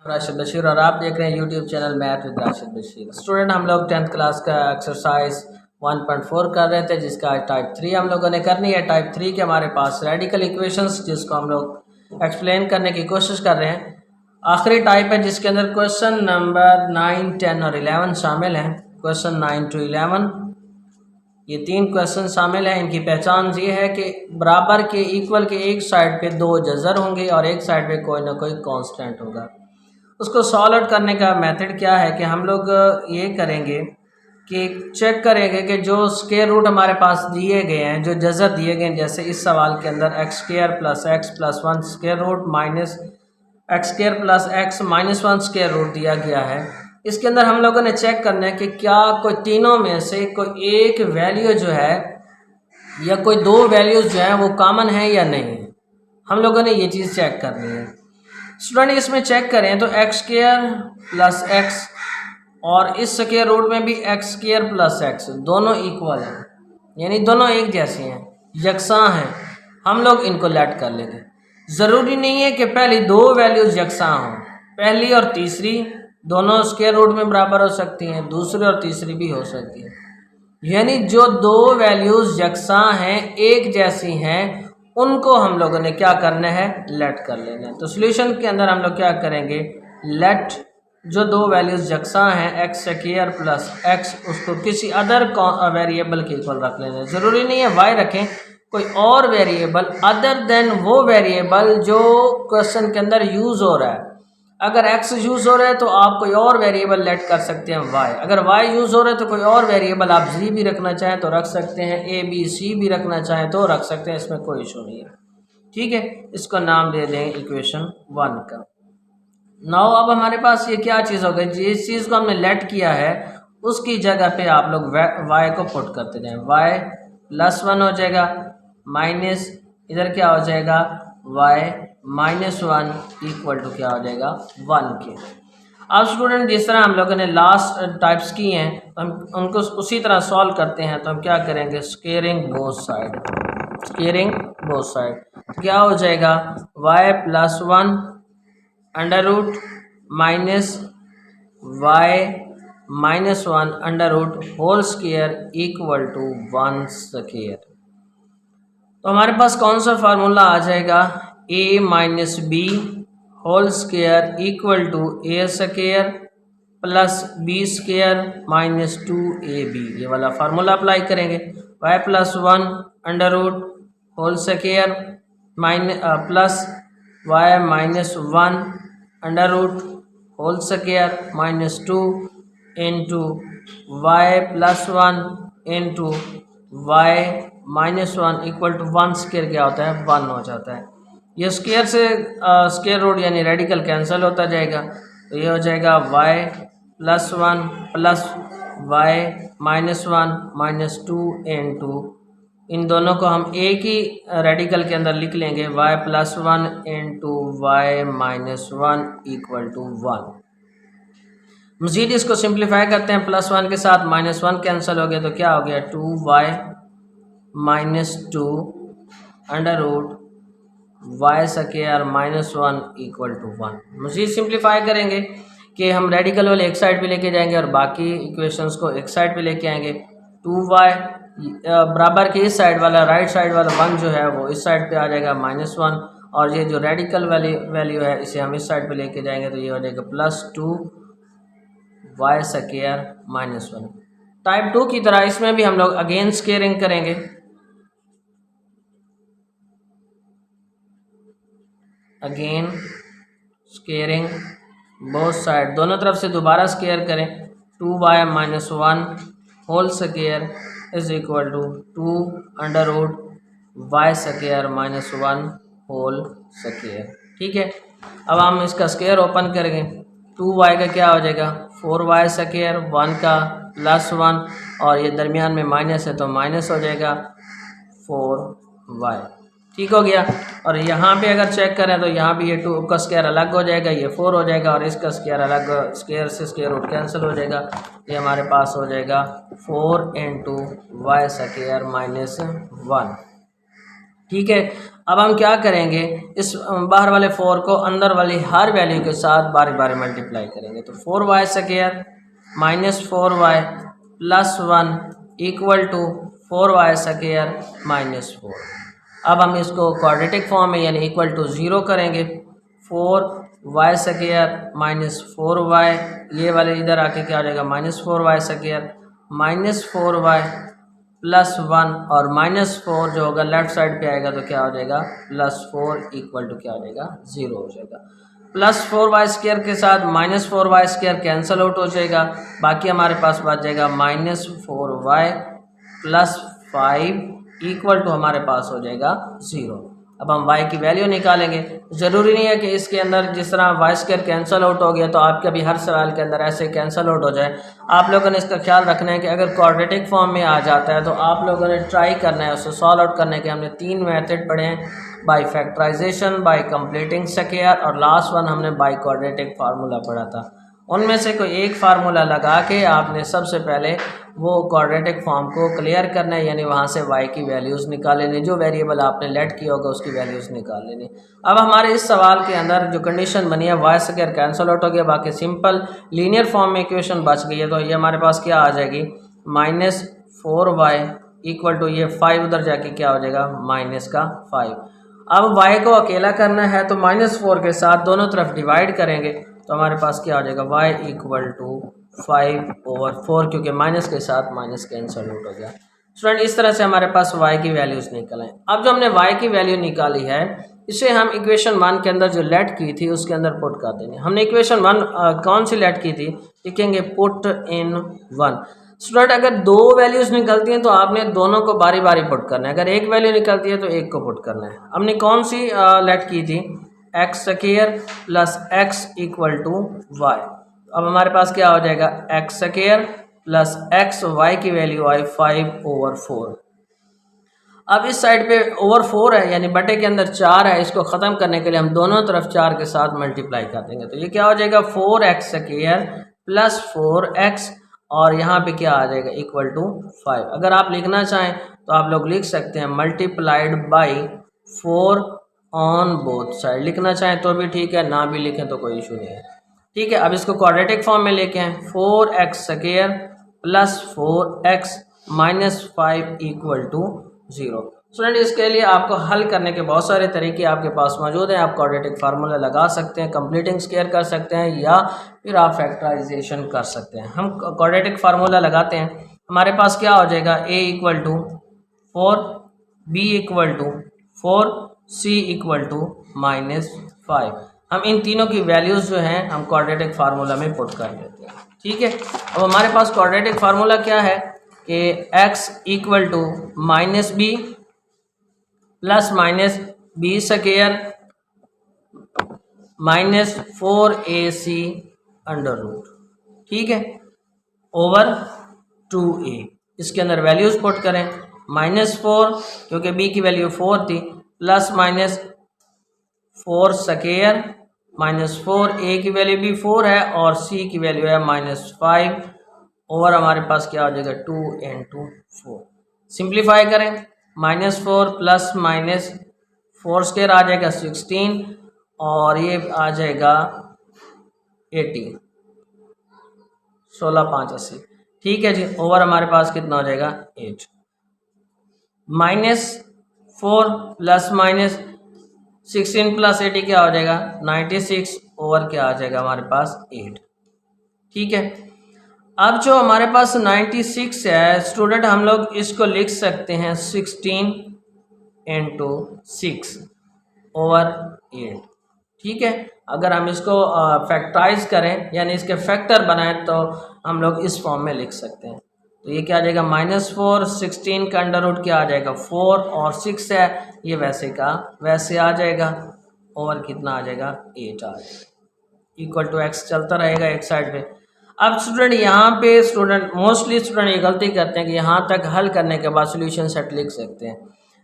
राशिद बशीर और आप देख रहे हैं YouTube channel math with Rashid Bashir. Student, हम लोग 10th क्लास का एक्सरसाइज 1.4 कर रहे थे, जिसका आज टाइप 3 हम लोगों ने करनी है। टाइप 3 के हमारे पास रेडिकल इक्वेशंस, जिसको हम लोग एक्सप्लेन करने की कोशिश कर रहे हैं। आखिरी टाइप है जिसके अंदर क्वेश्चन नंबर 9, 10 और 11 शामिल हैं। क्वेश्चन 9 to 11 ये 3 क्वेश्चन शामिल हैं। इनकी पहचान ये है कि बराबर के इक्वल के एक साइड पे 2 जज़र होंगे और एक साइड पे कोई ना कोई कांस्टेंट होगा। उसको सॉल्व आउट करने का मेथड क्या है कि हम लोग ये करेंगे कि चेक करेंगे कि जो स्क्वायर रूट हमारे पास दिए गए हैं, जो जज़र दिए गए हैं, जैसे इस सवाल के अंदर x square plus x plus 1 square root minus x square plus x minus 1 square root दिया गया है। इसके अंदर हम लोगों ने चेक करना है कि क्या कोई तीनों में से कोई एक वैल्यू जो है या कोई दो वैल्यूज़ जो है वो कॉमन है या नहीं। हम लोगों ने ये चीज़ चेक करनी है। स्टूडेंट, इसमें चेक करें तो एक्स स्क्वायर प्लस एक्स और इस स्क्वायर रूट में भी एक्स स्क्वायर प्लस एक्स दोनों इक्वल हैं, यानी दोनों एक जैसे हैं, यकसां हैं। हम लोग इनको लेट कर लेंगे। ज़रूरी नहीं है कि पहली दो वैल्यूज़ यकसां हों, पहली और तीसरी दोनों स्क्वायर रूट में बराबर हो सकती हैं, दूसरी और तीसरी भी हो सकती है। यानी जो दो वैल्यूज़ यकसां हैं, एक जैसी हैं, उनको हम लोगों ने क्या करना है, लेट कर लेना है। तो सॉल्यूशन के अंदर हम लोग क्या करेंगे, लेट जो दो वैल्यूज़ यकसां हैं एक्स स्क्वायर प्लस एक्स, उसको किसी अदर वेरिएबल के इक्वल रख लेना है। ज़रूरी नहीं है वाई रखें, कोई और वेरिएबल अदर देन वो वेरिएबल जो क्वेश्चन के अंदर यूज़ हो रहा है। अगर x यूज़ हो रहा है तो आप कोई और वेरिएबल लेट कर सकते हैं y। अगर y यूज़ हो रहा है तो कोई और वेरिएबल आप z भी रखना चाहें तो रख सकते हैं, a b c भी रखना चाहें तो रख सकते हैं, इसमें कोई इशू नहीं है। ठीक है, इसको नाम दे दें इक्वेशन 1 का। नाउ अब हमारे पास ये क्या चीज़ हो गई, जिस चीज़ को हमने लेट किया है उसकी जगह पे आप लोग y को पुट करते जाएँ। y प्लस 1 हो जाएगा, माइनस इधर क्या हो जाएगा, y माइनस 1 इक्वल टू क्या हो जाएगा, 1 के। अब स्टूडेंट, जिस तरह हम लोगों ने लास्ट टाइप्स की हैं हम उनको उसी तरह सॉल्व करते हैं। तो हम क्या करेंगे, squaring both side, squaring both side. तो क्या हो जाएगा, y plus 1 under root minus y minus 1 under root whole square equal to 1 square. तो हमारे पास कौन सा फार्मूला आ जाएगा, a minus b whole square equal to a square plus b square minus 2ab। ये वाला फार्मूला अप्लाई करेंगे। y plus 1 under root whole square plus y minus 1 under root whole square minus 2 into y plus 1 into y minus 1 equal to 1 square क्या होता है, 1 हो जाता है। ये स्क्वायर से स्क्वायर रूट यानी रेडिकल कैंसिल होता जाएगा। तो ये हो जाएगा y plus 1 plus y minus 1 minus 2 into, इन दोनों को हम एक ही रेडिकल के अंदर लिख लेंगे, y plus 1 into y minus 1 equal to 1। मज़ीद इसको सिंप्लीफाई करते हैं, प्लस 1 के साथ माइनस 1 कैंसिल हो गया तो क्या हो गया, 2y minus 2 under root y square minus 1 equal to 1। मज़ीद सिंप्लीफाई करेंगे कि हम रेडिकल वाले एक साइड पे लेके जाएंगे और बाकी इक्वेशंस को एक साइड पे लेके आएंगे। 2y बराबर के इस साइड वाला, राइट साइड वाला 1 जो है वो इस साइड पे आ जाएगा माइनस 1, और ये जो रेडिकल वाली वैल्यू है इसे हम इस साइड पे लेके जाएंगे तो ये हो जाएगा plus 2 y square minus 1। Type 2 की तरह इसमें भी हम लोग अगेन स्क्वेयरिंग करेंगे। अगेन स्क्वेयरिंग बोथ साइड, दोनों तरफ से दोबारा स्क्वेयर करें। 2y minus 1 whole square is equal to 2 under root y square minus 1 whole square. ठीक है, अब हम इसका स्क्वायर ओपन करेंगे। 2y का क्या हो जाएगा, 4y स्क्वायर, 1 का प्लस 1 और ये दरमियान में माइनस है तो माइनस हो जाएगा 4y। ठीक हो गया। और यहाँ पे अगर चेक करें तो यहाँ भी ये 2 का स्क्वायर अलग हो जाएगा, ये 4 हो जाएगा और इसका स्क्वायर अलग, स्क्वायर से स्क्वायर रूट कैंसिल हो जाएगा। ये हमारे पास हो जाएगा 4 इंटू वाई स्क्वायर माइनस 1। ठीक है, अब हम क्या करेंगे, इस बाहर वाले 4 को अंदर वाली हर वैल्यू के साथ बारी बारी मल्टीप्लाई करेंगे। तो 4y square minus 4y plus 1 equal to 4y square minus 4। अब हम इसको क्वाड्रेटिक फॉर्म में यानी इक्वल टू 0 करेंगे। 4y स्क्वायर माइनस 4y, ये वाले इधर आके क्या हो जाएगा minus 4y square minus 4y plus 1 और माइनस 4 जो होगा लेफ्ट साइड पे आएगा तो क्या हो जाएगा प्लस 4 इक्वल टू क्या हो जाएगा 0 हो जाएगा। प्लस 4y स्क्वायर के साथ minus 4y square cancel out हो जाएगा, बाकी हमारे पास बच जाएगा minus 4y plus 5 equal to हमारे पास हो जाएगा 0। अब हम y की वैल्यू निकालेंगे। ज़रूरी नहीं है कि इसके अंदर जिस तरह y स्क्वायर कैंसिल आउट हो गया तो आपके भी हर सवाल के अंदर ऐसे कैंसिल आउट हो जाए। आप लोगों ने इसका ख्याल रखना है कि अगर क्वाड्रेटिक फॉर्म में आ जाता है तो आप लोगों ने ट्राई करना है उसे सॉल्व आउट करने के। हमने 3 मेथड पढ़े हैं, by factorization, by completing square और लास्ट वन हमने बाय क्वाड्रेटिक फार्मूला पढ़ा था। उनमें से कोई एक फार्मूला लगा के आपने सबसे पहले वो क्वाड्रेटिक फॉर्म को क्लियर करना है, यानी वहाँ से y की वैल्यूज़ निकाल लेनी, जो वेरिएबल आपने लेट किया होगा उसकी वैल्यूज़ निकाल लेनी। अब हमारे इस सवाल के अंदर जो कंडीशन बनी है y स्क्वायर कैंसिल आउट हो गया, बाकी सिंपल लीनियर फॉर्म में इक्वेशन बच गई है। तो ये हमारे पास क्या आ जाएगी माइनस 4y इक्वल टू ये 5 उधर जाके क्या हो जाएगा माइनस का 5। अब y को अकेला करना है तो माइनस 4 के साथ दोनों तरफ डिवाइड करेंगे तो हमारे पास क्या हो जाएगा y इक्वल टू 5/4, क्योंकि माइनस के साथ माइनस कैंसिल आउट हो गया। स्टूडेंट इस तरह से हमारे पास y की वैल्यूज़ निकल आए। अब जो हमने y की वैल्यू निकाली है इसे हम इक्वेशन 1 के अंदर जो लेट की थी उसके अंदर पुट कर देंगे। हमने इक्वेशन 1 कौन सी लेट की थी, लिखेंगे पुट इन 1। स्टूडेंट अगर 2 वैल्यूज़ निकलती हैं तो आपने दोनों को बारी बारी पुट करना है, अगर एक वैल्यू निकलती है तो एक को पुट करना है। हमने कौन सी लेट की थी x square plus x equal to y. अब हमारे पास क्या हो जाएगा x square plus x, y की वैल्यू आई 5/4। अब इस साइड पे ओवर 4 है यानी बटे के अंदर 4 है, इसको ख़त्म करने के लिए हम दोनों तरफ 4 के साथ मल्टीप्लाई कर देंगे तो ये क्या हो जाएगा 4x स्क्वायर प्लस 4x और यहाँ पे क्या आ जाएगा इक्वल टू 5। अगर आप लिखना चाहें तो आप लोग लिख सकते हैं multiplied by 4 on both side, लिखना चाहें तो भी ठीक है, ना भी लिखें तो कोई इशू नहीं है। ठीक है, अब इसको क्वाड्रेटिक फॉर्म में लेके आए 4x square plus 4x minus 5 equal to 0। Student इसके लिए आपको हल करने के बहुत सारे तरीके आपके पास मौजूद हैं। आप क्वाड्रेटिक फार्मूला लगा सकते हैं, कंप्लीटिंग स्क्वायर कर सकते हैं या फिर आप फैक्टराइजेशन कर सकते हैं। हम क्वाड्रेटिक फार्मूला लगाते हैं, हमारे पास क्या हो जाएगा a equal to 4, b equal to 4, c equal to -5। हम इन तीनों की वैल्यूज़ जो हैं हम क्वाड्रेटिक फार्मूला में पुट कर लेते हैं। ठीक है, अब हमारे पास क्वाड्रेटिक फार्मूला क्या है कि x equal to minus b plus minus b square minus 4ac under root, ठीक है, ओवर 2a। इसके अंदर वैल्यूज़ पुट करें -4 क्योंकि b की वैल्यू 4 थी, plus minus 4 square minus 4a की वैल्यू भी 4 है और c की वैल्यू है -5 ओवर हमारे पास क्या हो जाएगा 2 into 4। सिंप्लीफाई करें -4 प्लस माइनस 4 स्क्वायर आ जाएगा 16 और ये आ जाएगा 80, 16 5 80। ठीक है जी, ओवर हमारे पास कितना हो जाएगा 8। -4 प्लस माइनस 16 प्लस 80 क्या हो जाएगा 96 ओवर क्या आ जाएगा हमारे पास 8। ठीक है, अब जो हमारे पास 96 है स्टूडेंट हम लोग इसको लिख सकते हैं 16 into 6 ओवर 8। ठीक है, अगर हम इसको फैक्टराइज करें यानी इसके फैक्टर बनाएं तो हम लोग इस फॉर्म में लिख सकते हैं। तो ये क्या आ जाएगा -4, 16 का अंडर रूट क्या आ जाएगा 4 और 6 है ये वैसे का वैसे आ जाएगा, ओवर कितना आ जाएगा 8 आ जाएगा, इक्वल टू x चलता रहेगा एक साइड पे। अब स्टूडेंट यहाँ पे स्टूडेंट मोस्टली स्टूडेंट ये गलती करते हैं कि यहाँ तक हल करने के बाद सोल्यूशन सेट लिख सकते हैं,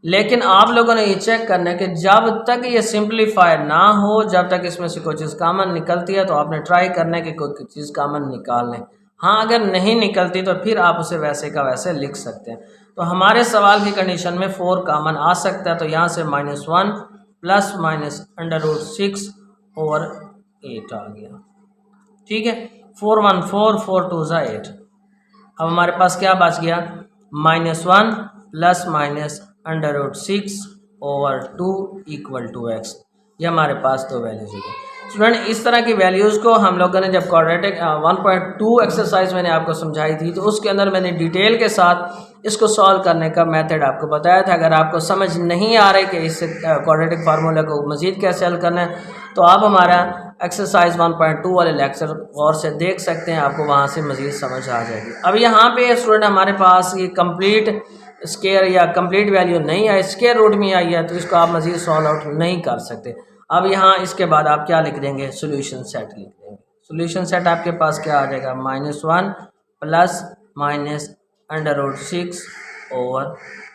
लेकिन आप लोगों ने ये चेक करना है कि जब तक ये सिंप्लीफाई ना हो, जब तक इसमें से कोई चीज़ कॉमन निकलती है तो आपने ट्राई करना है कि कोई चीज़ कॉमन निकाल लें। हाँ अगर नहीं निकलती तो फिर आप उसे वैसे का वैसे लिख सकते हैं। तो हमारे सवाल की कंडीशन में 4 कॉमन आ सकता है, तो यहाँ से -1 प्लस माइनस √6 ओवर 8 आ गया। ठीक है, 4 1 4 4 2 8। अब हमारे पास क्या बच गया, -1 प्लस माइनस √6 ओवर 2 = x। ये हमारे पास दो वैल्यूज है। स्टूडेंट इस तरह की वैल्यूज़ को हम लोगों ने जब क्वाड्रेटिक 1.2 एक्सरसाइज मैंने आपको समझाई थी तो उसके अंदर मैंने डिटेल के साथ इसको सॉल्व करने का मेथड आपको बताया था। अगर आपको समझ नहीं आ रही कि इस क्वाड्रेटिक फार्मूला को मज़ीद कैसे हल करना है तो आप हमारा एक्सरसाइज 1.2 वाले लेक्चर गौर से देख सकते हैं, आपको वहाँ से मज़ीद समझ आ जाएगी। अब यहाँ पे स्टूडेंट हमारे पास ये कंप्लीट स्केयर या कंप्लीट वैल्यू नहीं आई, स्केयर रूट में आई है, तो इसको आप मज़ीद सॉल्व आउट नहीं कर सकते। अब यहाँ इसके बाद आप क्या लिख देंगे, सोल्यूशन सेट लिख देंगे। सोल्यूशन सेट आपके पास क्या आ जाएगा, -1 प्लस माइनस √6 ओवर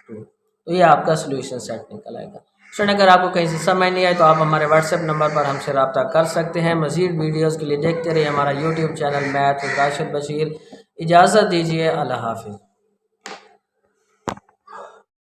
2। तो ये आपका सोल्यूशन सेट निकल आएगा। स्टूडेंट अगर आपको कहीं से समझ नहीं आए तो आप हमारे व्हाट्सएप नंबर पर हमसे रब्ता कर सकते हैं। मज़ीद वीडियोज़ के लिए देखते रहिए हमारा YouTube channel math with Rashid Bashir. इजाज़त दीजिए, अल्लाह हाफिज़।